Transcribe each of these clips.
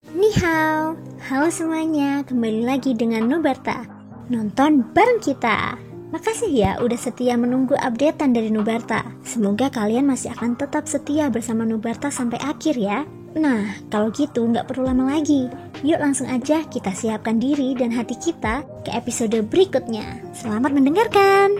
Ni hao, halo semuanya, kembali lagi dengan Nubarta. Nonton bareng kita. Makasih ya udah setia menunggu updatean dari Nubarta. Semoga kalian masih akan tetap setia bersama Nubarta sampai akhir ya. Nah, kalau gitu nggak perlu lama lagi. Yuk langsung aja kita siapkan diri dan hati kita ke episode berikutnya. Selamat mendengarkan.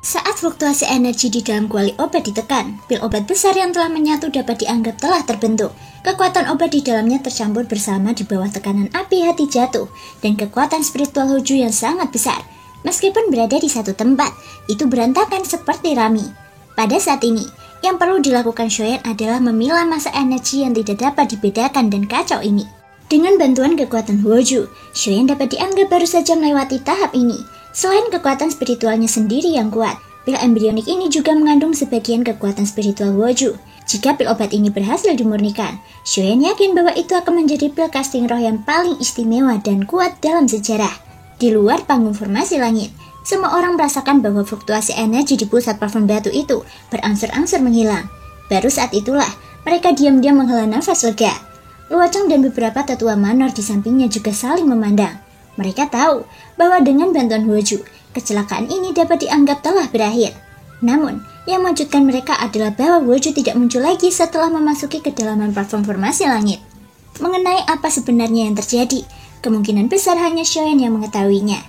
Saat fluktuasi energi di dalam kuali obat ditekan, pil obat besar yang telah menyatu dapat dianggap telah terbentuk. Kekuatan obat di dalamnya tercampur bersama di bawah tekanan api hati jatuh, dan kekuatan spiritual Hoju yang sangat besar. Meskipun berada di satu tempat, itu berantakan seperti rami. Pada saat ini, yang perlu dilakukan Shoyan adalah memilah massa energi yang tidak dapat dibedakan dan kacau ini. Dengan bantuan kekuatan Hoju, Shoyan dapat dianggap baru saja melewati tahap ini. Selain kekuatan spiritualnya sendiri yang kuat, pil embrionik ini juga mengandung sebagian kekuatan spiritual Hoju. Jika pil obat ini berhasil dimurnikan, Shoyan yakin bahwa itu akan menjadi pil casting roh yang paling istimewa dan kuat dalam sejarah. Di luar panggung formasi langit, semua orang merasakan bahwa fluktuasi energi di pusat platform batu itu berangsur-angsur menghilang. Baru saat itulah, mereka diam-diam menghela nafas lega. Luocong dan beberapa tetua manor di sampingnya juga saling memandang. Mereka tahu bahwa dengan bantuan Hoju, kecelakaan ini dapat dianggap telah berakhir. Namun, yang mengejutkan mereka adalah bahwa Hoju tidak muncul lagi setelah memasuki kedalaman platform formasi langit. Mengenai apa sebenarnya yang terjadi, kemungkinan besar hanya Shoyan yang mengetahuinya.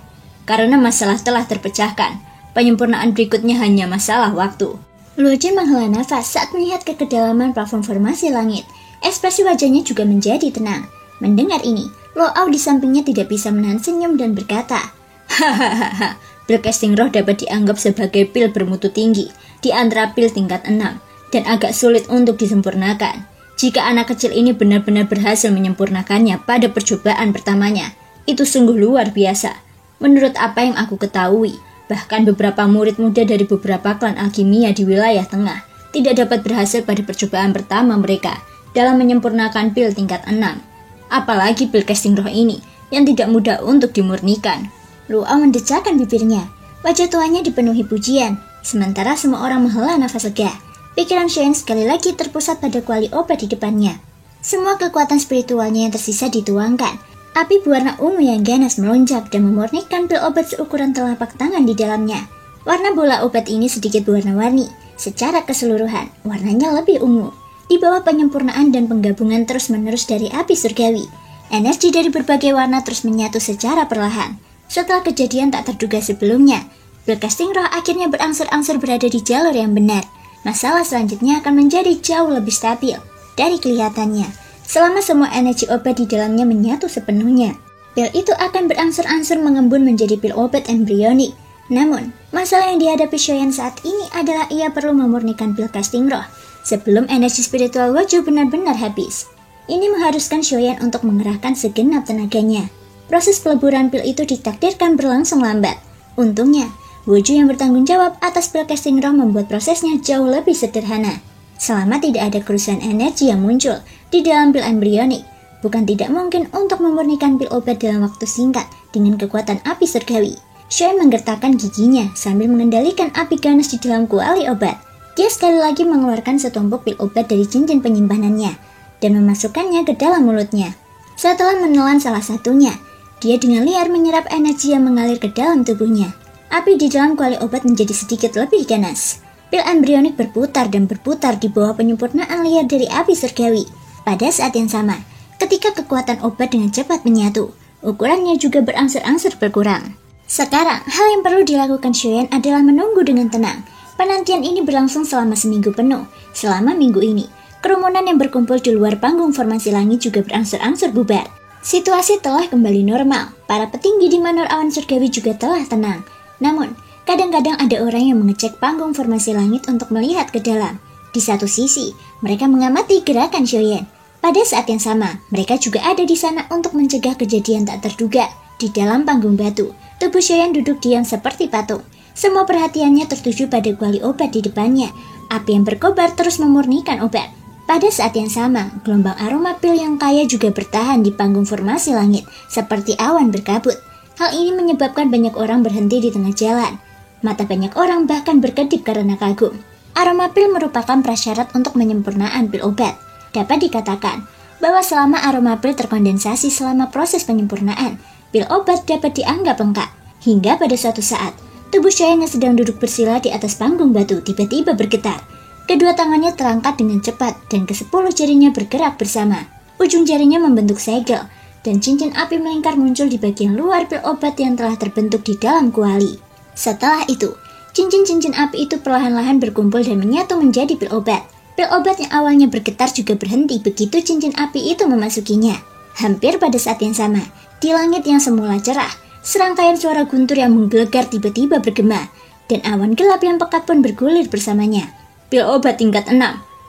Karena masalah telah terpecahkan, penyempurnaan berikutnya hanya masalah waktu. Luojin menghela nafas saat melihat ke kedalaman platform formasi langit. Ekspresi wajahnya juga menjadi tenang. Mendengar ini, Lo Au di sampingnya tidak bisa menahan senyum dan berkata, "Hahaha, pil casting roh dapat dianggap sebagai pil bermutu tinggi di antara pil tingkat 6 dan agak sulit untuk disempurnakan. Jika anak kecil ini benar-benar berhasil menyempurnakannya pada percobaan pertamanya, itu sungguh luar biasa. Menurut apa yang aku ketahui, bahkan beberapa murid muda dari beberapa klan alkimia di wilayah tengah tidak dapat berhasil pada percobaan pertama mereka dalam menyempurnakan pil tingkat 6. Apalagi pil casting roh ini yang tidak mudah untuk dimurnikan." Luau mendecakkan bibirnya. Wajah tuanya dipenuhi pujian, sementara semua orang menghela nafas lega. Pikiran Shoyan sekali lagi terpusat pada kuali obat di depannya. Semua kekuatan spiritualnya yang tersisa dituangkan. Api berwarna ungu yang ganas melonjak dan memurnikan pil obat seukuran telapak tangan di dalamnya. Warna bola obat ini sedikit berwarna-warni. Secara keseluruhan, warnanya lebih ungu. Di bawah penyempurnaan dan penggabungan terus-menerus dari api surgawi, energi dari berbagai warna terus menyatu secara perlahan. Setelah kejadian tak terduga sebelumnya, pil casting roh akhirnya berangsur-angsur berada di jalur yang benar. Masalah selanjutnya akan menjadi jauh lebih stabil dari kelihatannya. Selama semua energi obat di dalamnya menyatu sepenuhnya, pil itu akan berangsur-angsur mengembun menjadi pil obat embrionik. Namun, masalah yang dihadapi Shoyan saat ini adalah ia perlu memurnikan pil casting roh sebelum energi spiritual Hoju benar-benar habis. Ini mengharuskan Shoyan untuk mengerahkan segenap tenaganya. Proses peleburan pil itu ditakdirkan berlangsung lambat. Untungnya, Hoju yang bertanggung jawab atas pil casting roh membuat prosesnya jauh lebih sederhana. Selama tidak ada kerusuhan energi yang muncul di dalam pil embrionik, bukan tidak mungkin untuk memurnikan pil obat dalam waktu singkat dengan kekuatan api surgawi. Shoyan menggertakkan giginya sambil mengendalikan api ganas di dalam kuali obat. Dia sekali lagi mengeluarkan setumpuk pil obat dari cincin penyimpanannya dan memasukkannya ke dalam mulutnya. Setelah menelan salah satunya, dia dengan liar menyerap energi yang mengalir ke dalam tubuhnya. Api di dalam kuali obat menjadi sedikit lebih ganas. Pil embrionik berputar dan berputar di bawah penyempurnaan liar dari api surgawi. Pada saat yang sama, ketika kekuatan obat dengan cepat menyatu, ukurannya juga berangsur-angsur berkurang. Sekarang, hal yang perlu dilakukan Shoyan adalah menunggu dengan tenang. Penantian ini berlangsung selama seminggu penuh. Selama minggu ini, kerumunan yang berkumpul di luar panggung formasi langit juga berangsur-angsur bubar. Situasi telah kembali normal. Para petinggi di manor awan surgawi juga telah tenang. Namun, kadang-kadang ada orang yang mengecek panggung formasi langit untuk melihat ke dalam. Di satu sisi, mereka mengamati gerakan Shoyan. Pada saat yang sama, mereka juga ada di sana untuk mencegah kejadian tak terduga. Di dalam panggung batu, tubuh Shoyan duduk diam seperti patung. Semua perhatiannya tertuju pada kuali obat di depannya. Api yang berkobar terus memurnikan obat. Pada saat yang sama, gelombang aroma pil yang kaya juga bertahan di panggung formasi langit, seperti awan berkabut. Hal ini menyebabkan banyak orang berhenti di tengah jalan. Mata banyak orang bahkan berkedip karena kagum. Aroma pil merupakan prasyarat untuk penyempurnaan pil obat. Dapat dikatakan bahwa selama aroma pil terkondensasi selama proses penyempurnaan, pil obat dapat dianggap lengkap. Hingga pada suatu saat, tubuh Cheyenne yang sedang duduk bersila di atas panggung batu tiba-tiba bergetar. Kedua tangannya terangkat dengan cepat dan ke-10 jarinya bergerak bersama. Ujung jarinya membentuk segel dan cincin api melingkar muncul di bagian luar pil obat yang telah terbentuk di dalam kuali. Setelah itu, cincin-cincin api itu perlahan-lahan berkumpul dan menyatu menjadi pil obat. Pil obat yang awalnya bergetar juga berhenti begitu cincin api itu memasukinya. Hampir pada saat yang sama, di langit yang semula cerah, serangkaian suara guntur yang menggelegar tiba-tiba bergema, dan awan gelap yang pekat pun bergulir bersamanya. Pil obat tingkat 6.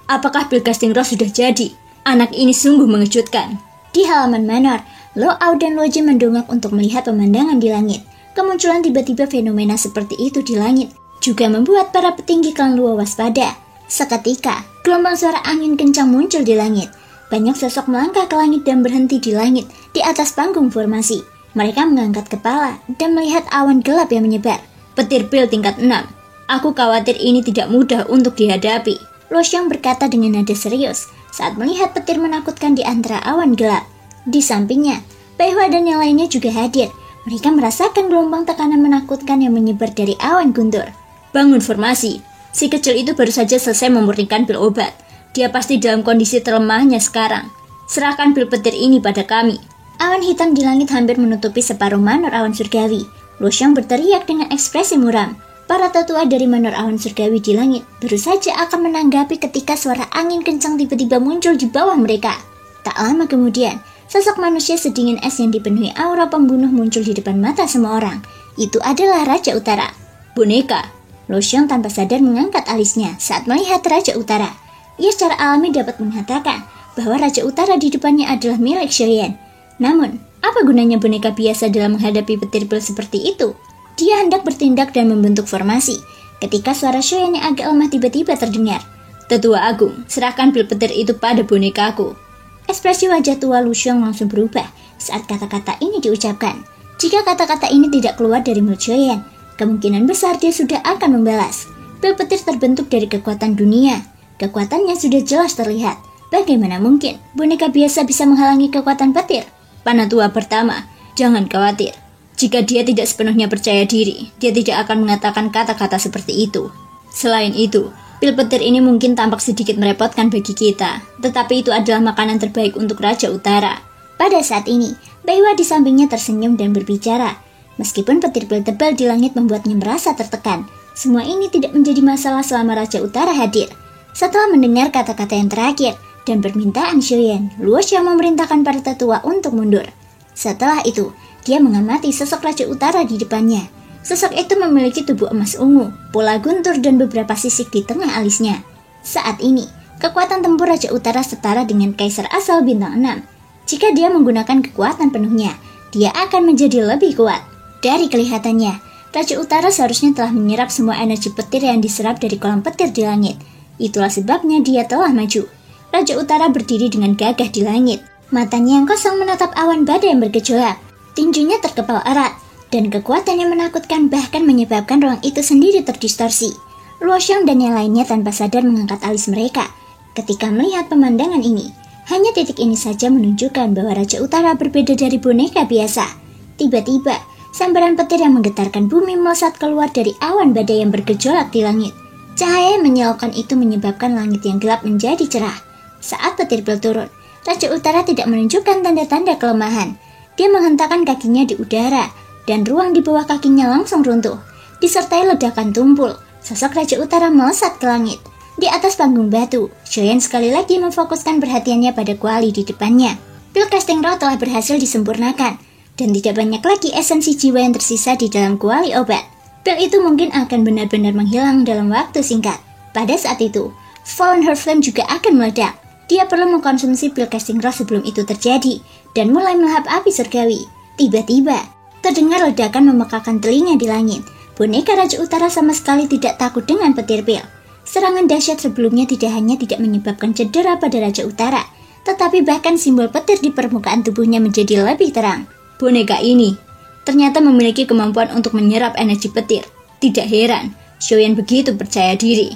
Apakah pil casting rose sudah jadi? Anak ini sungguh mengejutkan. Di halaman manor, Lo Au dan Lo Ji mendongak untuk melihat pemandangan di langit. Kemunculan tiba-tiba fenomena seperti itu di langit juga membuat para petinggi klan Luo waspada. Seketika, gelombang suara angin kencang muncul di langit. Banyak sosok melangkah ke langit dan berhenti di langit di atas panggung formasi. Mereka mengangkat kepala dan melihat awan gelap yang menyebar. Petir pil tingkat 6. Aku khawatir ini tidak mudah untuk dihadapi. Lo Xiang berkata dengan nada serius saat melihat petir menakutkan di antara awan gelap. Di sampingnya, Bai Hua dan yang lainnya juga hadir. Mereka merasakan gelombang tekanan menakutkan yang menyebar dari awan guntur. Bangun formasi. Si kecil itu baru saja selesai memurnikan pil obat. Dia pasti dalam kondisi terlemahnya sekarang. Serahkan pil petir ini pada kami. Awan hitam di langit hampir menutupi separuh manor awan surgawi. Lo Xiang berteriak dengan ekspresi muram. Para tetua dari manor awan surgawi di langit baru saja akan menanggapi ketika suara angin kencang tiba-tiba muncul di bawah mereka. Tak lama kemudian, sosok manusia sedingin es yang dipenuhi aura pembunuh muncul di depan mata semua orang. Itu adalah Raja Utara. Boneka. Lo Xiang tanpa sadar mengangkat alisnya saat melihat Raja Utara. Ia secara alami dapat mengatakan bahwa Raja Utara di depannya adalah milik Cheyenne. Namun, apa gunanya boneka biasa dalam menghadapi petir pil seperti itu? Dia hendak bertindak dan membentuk formasi ketika suara Cheyenne yang agak lemah tiba-tiba terdengar. Tetua Agung, serahkan pil petir itu pada bonekaku. Ekspresi wajah tua Lu Xiang langsung berubah saat kata-kata ini diucapkan. Jika kata-kata ini tidak keluar dari mulut Cheyenne, kemungkinan besar dia sudah akan membalas. Pil petir terbentuk dari kekuatan dunia. Kekuatannya sudah jelas terlihat. Bagaimana mungkin boneka biasa bisa menghalangi kekuatan petir? Panatua pertama, jangan khawatir. Jika dia tidak sepenuhnya percaya diri, dia tidak akan mengatakan kata-kata seperti itu. Selain itu, pil petir ini mungkin tampak sedikit merepotkan bagi kita, tetapi itu adalah makanan terbaik untuk Raja Utara. Pada saat ini, Bai Hua di sampingnya tersenyum dan berbicara. Meskipun petir pil tebal di langit membuatnya merasa tertekan, semua ini tidak menjadi masalah selama Raja Utara hadir. Setelah mendengar kata-kata yang terakhir dan permintaan Cheyenne, Luo Xiang memerintahkan para tetua untuk mundur. Setelah itu, dia mengamati sosok Raja Utara di depannya. Sosok itu memiliki tubuh emas ungu, pola guntur dan beberapa sisik di tengah alisnya. Saat ini, kekuatan tempur Raja Utara setara dengan Kaisar asal bintang 6. Jika dia menggunakan kekuatan penuhnya, dia akan menjadi lebih kuat. Dari kelihatannya, Raja Utara seharusnya telah menyerap semua energi petir yang diserap dari kolam petir di langit. Itulah sebabnya dia telah maju. Raja Utara berdiri dengan gagah di langit. Matanya yang kosong menatap awan badai yang bergejolak. Tinjunya terkepal erat, dan kekuatan yang menakutkan bahkan menyebabkan ruang itu sendiri terdistorsi. Luo Xiang dan yang lainnya tanpa sadar mengangkat alis mereka. Ketika melihat pemandangan ini, hanya titik ini saja menunjukkan bahwa Raja Utara berbeda dari boneka biasa. Tiba-tiba, sambaran petir yang menggetarkan bumi melesat keluar dari awan badai yang bergejolak di langit. Cahaya yang menyilaukan itu menyebabkan langit yang gelap menjadi cerah. Saat petir pil turun, Raja Utara tidak menunjukkan tanda-tanda kelemahan. Dia menghentakkan kakinya di udara, dan ruang di bawah kakinya langsung runtuh. Disertai ledakan tumpul, sosok Raja Utara melesat ke langit. Di atas panggung batu, Cheyenne sekali lagi memfokuskan perhatiannya pada kuali di depannya. Pil casting roh telah berhasil disempurnakan, dan tidak banyak lagi esensi jiwa yang tersisa di dalam kuali obat. Pil itu mungkin akan benar-benar menghilang dalam waktu singkat. Pada saat itu, Fallen Her Flame juga akan meledak. Dia perlu mengkonsumsi pil casting roh sebelum itu terjadi, dan mulai melahap api surgawi. Tiba-tiba, terdengar ledakan memekakan telinga di langit. Boneka Raja Utara sama sekali tidak takut dengan petir pil. Serangan dahsyat sebelumnya tidak hanya tidak menyebabkan cedera pada Raja Utara, tetapi bahkan simbol petir di permukaan tubuhnya menjadi lebih terang. Boneka ini ternyata memiliki kemampuan untuk menyerap energi petir. Tidak heran, Cheyenne begitu percaya diri.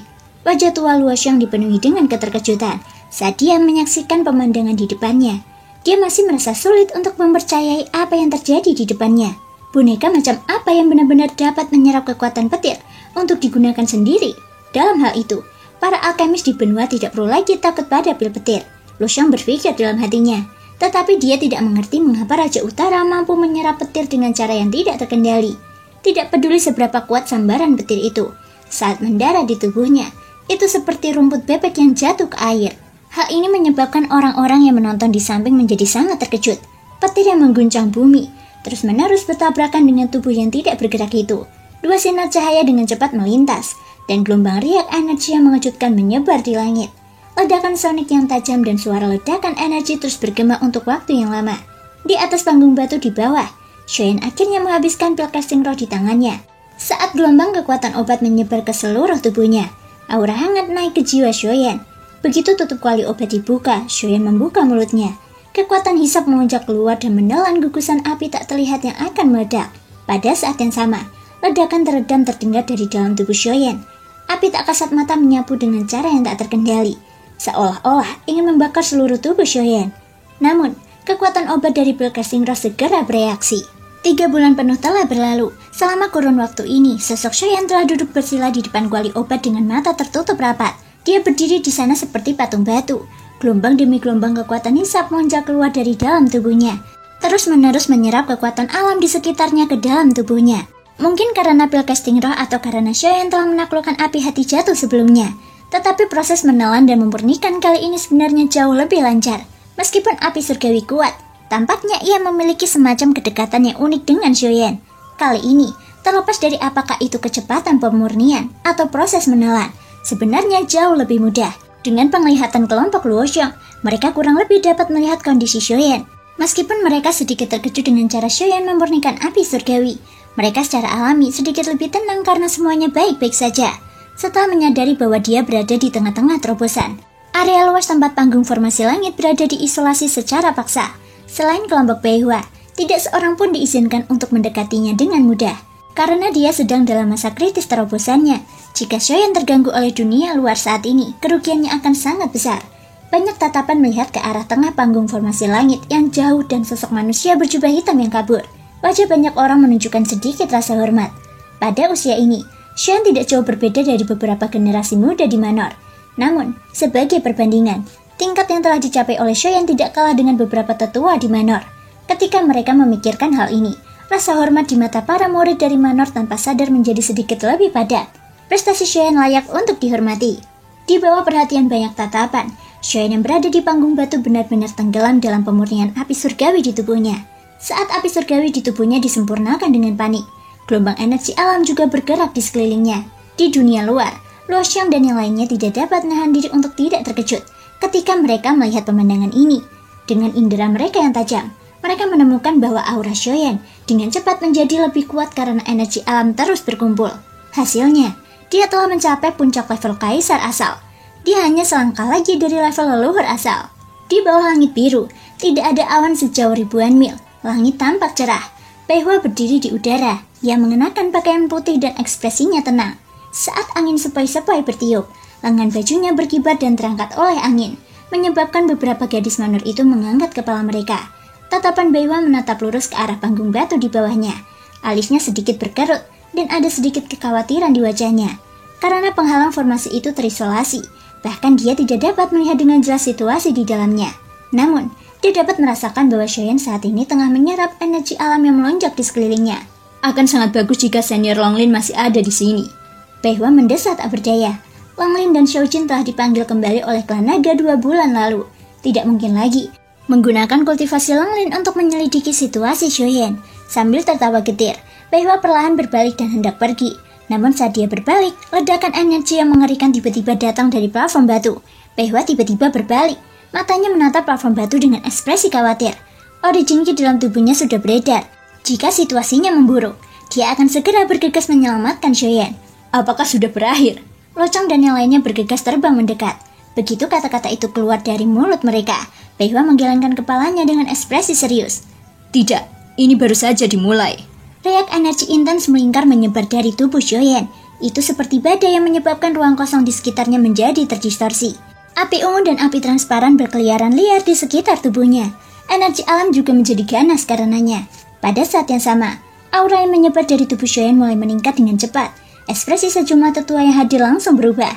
Wajah tua Luo Xiang dipenuhi dengan keterkejutan saat dia menyaksikan pemandangan di depannya. Dia masih merasa sulit untuk mempercayai apa yang terjadi di depannya. Boneka macam apa yang benar-benar dapat menyerap kekuatan petir untuk digunakan sendiri? Dalam hal itu, para alkemis di benua tidak perlu lagi takut pada pil petir. Luo Xiang berpikir dalam hatinya, tetapi dia tidak mengerti mengapa Raja Utara mampu menyerap petir dengan cara yang tidak terkendali. Tidak peduli seberapa kuat sambaran petir itu, saat mendarat di tubuhnya, itu seperti rumput bebek yang jatuh ke air. Hal ini menyebabkan orang-orang yang menonton di samping menjadi sangat terkejut. Petir yang mengguncang bumi terus-menerus bertabrakan dengan tubuh yang tidak bergerak itu. Dua sinar cahaya dengan cepat melintas, dan gelombang riak energi yang mengejutkan menyebar di langit. Ledakan sonik yang tajam dan suara ledakan energi terus bergema untuk waktu yang lama. Di atas panggung batu di bawah, Xueyan akhirnya menghabiskan pil casting roh di tangannya. Saat gelombang kekuatan obat menyebar ke seluruh tubuhnya, aura hangat naik ke jiwa Xueyan. Begitu tutup kuali obat dibuka, Xueyan membuka mulutnya. Kekuatan hisap memuncak keluar dan menelan gugusan api tak terlihat yang akan meledak. Pada saat yang sama, ledakan teredam terdengar dari dalam tubuh Xueyan. Api tak kasat mata menyapu dengan cara yang tak terkendali, seolah-olah ingin membakar seluruh tubuh Xueyan. Namun, kekuatan obat dari pil casting roh segera bereaksi. 3 bulan penuh telah berlalu. Selama kurun waktu ini, sosok Xueyan telah duduk bersila di depan kuali obat dengan mata tertutup rapat. Dia berdiri di sana seperti patung batu. Gelombang demi gelombang kekuatan hisap melonjak keluar dari dalam tubuhnya, terus-menerus menyerap kekuatan alam di sekitarnya ke dalam tubuhnya. Mungkin karena pil casting roh atau karena Xueyan telah menaklukkan api hati jatuh sebelumnya, tetapi proses menelan dan memurnikan kali ini sebenarnya jauh lebih lancar. Meskipun api surgawi kuat, tampaknya ia memiliki semacam kedekatan yang unik dengan Xueyan. Kali ini, terlepas dari apakah itu kecepatan pemurnian atau proses menelan, sebenarnya jauh lebih mudah. Dengan penglihatan kelompok Luo Xiang, mereka kurang lebih dapat melihat kondisi Xueyan. Meskipun mereka sedikit terkejut dengan cara Xueyan memurnikan api surgawi, mereka secara alami sedikit lebih tenang karena semuanya baik-baik saja. Setelah menyadari bahwa dia berada di tengah-tengah terobosan, area luas tempat panggung formasi langit berada diisolasi secara paksa. Selain kelompok Beihua, tidak seorang pun diizinkan untuk mendekatinya dengan mudah, karena dia sedang dalam masa kritis terobosannya. Jika Xueyan terganggu oleh dunia luar saat ini, kerugiannya akan sangat besar. Banyak tatapan melihat ke arah tengah panggung formasi langit yang jauh dan sosok manusia berjubah hitam yang kabur. Wajah banyak orang menunjukkan sedikit rasa hormat. Pada usia ini, Xueyan tidak jauh berbeda dari beberapa generasi muda di Manor. Namun, sebagai perbandingan, tingkat yang telah dicapai oleh Xueyan tidak kalah dengan beberapa tetua di Manor. Ketika mereka memikirkan hal ini, rasa hormat di mata para murid dari Manor tanpa sadar menjadi sedikit lebih padat. Prestasi Xueyan layak untuk dihormati. Di bawah perhatian banyak tatapan, Xueyan yang berada di panggung batu benar-benar tenggelam dalam pemurnian api surgawi di tubuhnya. Saat api surgawi di tubuhnya disempurnakan dengan panik, gelombang energi alam juga bergerak di sekelilingnya. Di dunia luar, Luo Xiang dan yang lainnya tidak dapat menahan diri untuk tidak terkejut ketika mereka melihat pemandangan ini. Dengan indera mereka yang tajam, mereka menemukan bahwa aura Xueyan dengan cepat menjadi lebih kuat karena energi alam terus berkumpul. Hasilnya, dia telah mencapai puncak level kaisar asal. Dia hanya selangkah lagi dari level leluhur asal. Di bawah langit biru, tidak ada awan sejauh ribuan mil. Langit tampak cerah. Beihua berdiri di udara. Ia mengenakan pakaian putih dan ekspresinya tenang. Saat angin sepoi-sepoi bertiup, lengan bajunya berkibar dan terangkat oleh angin, menyebabkan beberapa gadis Manor itu mengangkat kepala mereka. Tatapan Beihua menatap lurus ke arah panggung batu di bawahnya. Alisnya sedikit berkerut dan ada sedikit kekhawatiran di wajahnya. Karena penghalang formasi itu terisolasi, bahkan dia tidak dapat melihat dengan jelas situasi di dalamnya. Namun, dia dapat merasakan bahwa Xueyan saat ini tengah menyerap energi alam yang melonjak di sekelilingnya. Akan sangat bagus jika senior Longlin masih ada di sini. Beihua mendesah tak berdaya. Longlin dan Xiaojin telah dipanggil kembali oleh klan naga 2 bulan lalu. Tidak mungkin lagi menggunakan kultivasi Longlin untuk menyelidiki situasi Xueyan. Sambil tertawa getir, Beihua perlahan berbalik dan hendak pergi. Namun saat dia berbalik, ledakan energi yang mengerikan tiba-tiba datang dari platform batu. Beihua tiba-tiba berbalik, matanya menatap platform batu dengan ekspresi khawatir. Origin Ki dalam tubuhnya sudah beredar. Jika situasinya memburuk, dia akan segera bergegas menyelamatkan Xueyan. Apakah sudah berakhir? Luo Xiang dan yang lainnya bergegas terbang mendekat. Begitu kata-kata itu keluar dari mulut mereka, Beihua menggelengkan kepalanya dengan ekspresi serius. Tidak, ini baru saja dimulai. Riak energi intens melingkar menyebar dari tubuh Xueyan. Itu seperti badai yang menyebabkan ruang kosong di sekitarnya menjadi terdistorsi. Api ungu dan api transparan berkeliaran liar di sekitar tubuhnya. Energi alam juga menjadi ganas karenanya. Pada saat yang sama, aura yang menyebar dari tubuh Shoyan mulai meningkat dengan cepat. Ekspresi sejumlah tetua yang hadir langsung berubah.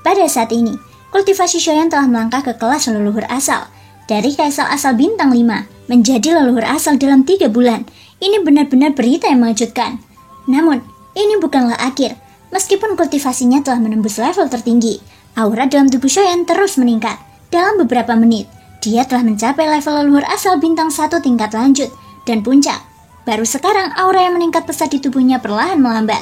Pada saat ini, kultivasi Shoyan telah melangkah ke kelas leluhur asal. Dari kaisar asal bintang 5 menjadi leluhur asal dalam 3 bulan. Ini benar-benar berita yang mengejutkan. Namun, ini bukanlah akhir. Meskipun kultivasinya telah menembus level tertinggi, aura dalam tubuh Shoyan terus meningkat. Dalam beberapa menit, dia telah mencapai level leluhur asal bintang 1 tingkat lanjut dan puncak. Baru sekarang aura yang meningkat pesat di tubuhnya perlahan melambat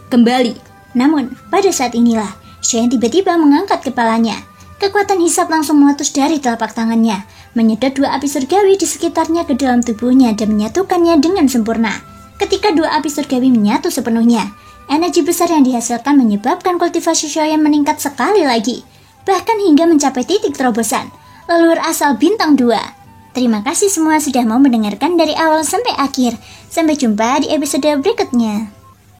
kembali. Namun, pada saat inilah, Shoyan tiba-tiba mengangkat kepalanya. Kekuatan hisab langsung meletus dari telapak tangannya, menyedot 2 api surgawi di sekitarnya ke dalam tubuhnya dan menyatukannya dengan sempurna. Ketika 2 api surgawi menyatu sepenuhnya, energi besar yang dihasilkan menyebabkan kultivasi Shoyan meningkat sekali lagi, bahkan hingga mencapai titik terobosan, leluhur asal bintang 2. Terima kasih semua sudah mau mendengarkan dari awal sampai akhir. Sampai jumpa di episode berikutnya.